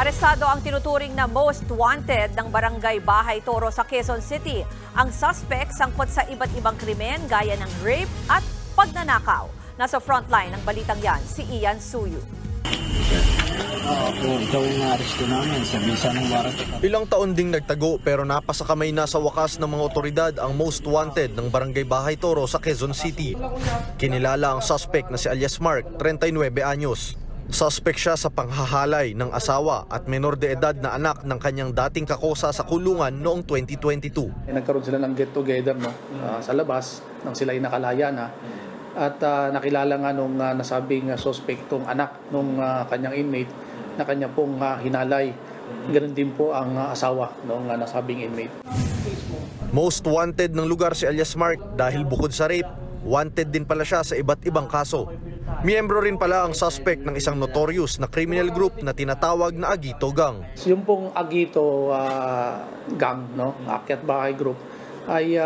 Arestado ang tinuturing na most wanted ng Barangay Bahay Toro sa Quezon City. Ang suspect sangkot sa iba't ibang krimen gaya ng rape at pagnanakaw. Nasa frontline ng balitang yan, si Ian Suyu. Ilang taon ding nagtago pero napasakamay na sa wakas ng mga otoridad ang most wanted ng Barangay Bahay Toro sa Quezon City. Kinilala ang suspect na si alias Mark, 39 anyos. Suspect siya sa panghahalay ng asawa at menor de edad na anak ng kanyang dating kakosa sa kulungan noong 2022. Nagkaroon sila ng get-together sa labas nang sila ay nakalaya na. At nakilala nga nung nasabing suspect tong anak nung kanyang inmate na kanya pong hinalay. Ganun din po ang asawa nung nasabing inmate. Most wanted ng lugar si alias Mark dahil bukod sa rape, wanted din pala siya sa iba't ibang kaso. Miyembro rin pala ang suspect ng isang notorious na criminal group na tinatawag na Agito Gang. Yung pong Agito Gang, Akyat Bahay Group, ay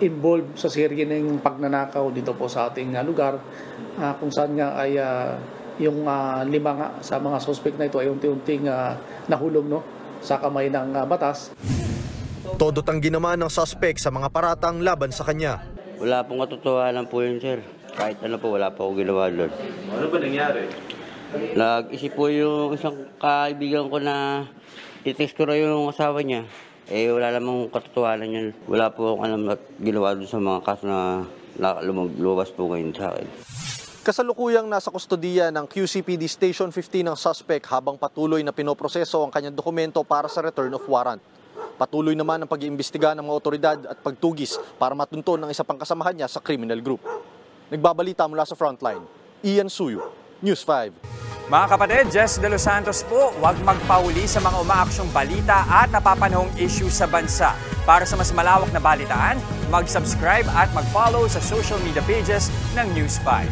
involved sa serye ng pagnanakaw dito po sa ating lugar, kung saan nga ay yung lima nga sa mga suspect na ito ay unti-unting nahulog sa kamay ng batas. Todo tanggi naman ng suspect sa mga paratang laban sa kanya. Wala pong katotohanan po yun, sir. Kahit ano po, wala po ako ginawa doon. Ano ba nangyari? Nag-isip po yung isang kaibigan ko na i-text ko na yung asawa niya. Wala namang katotohanan yan. Wala po akong alam na ginawa doon sa mga kaso na lumabas po ngayon sa akin. Kasalukuyang nasa kustodiya ng QCPD Station 15 ang suspect habang patuloy na pinoproseso ang kanyang dokumento para sa return of warrant. Patuloy naman ang pag-iimbestiga ng mga otoridad at pagtugis para matunton ang isa pang kasamahan niya sa criminal group. Nagbabalita mula sa frontline, Ian Suyu, News 5. Mga kapatid, Jess De Los Santos po, huwag magpahuli sa mga umaaksyong balita at napapanahong issue sa bansa. Para sa mas malawak na balitaan, mag-subscribe at mag-follow sa social media pages ng News 5.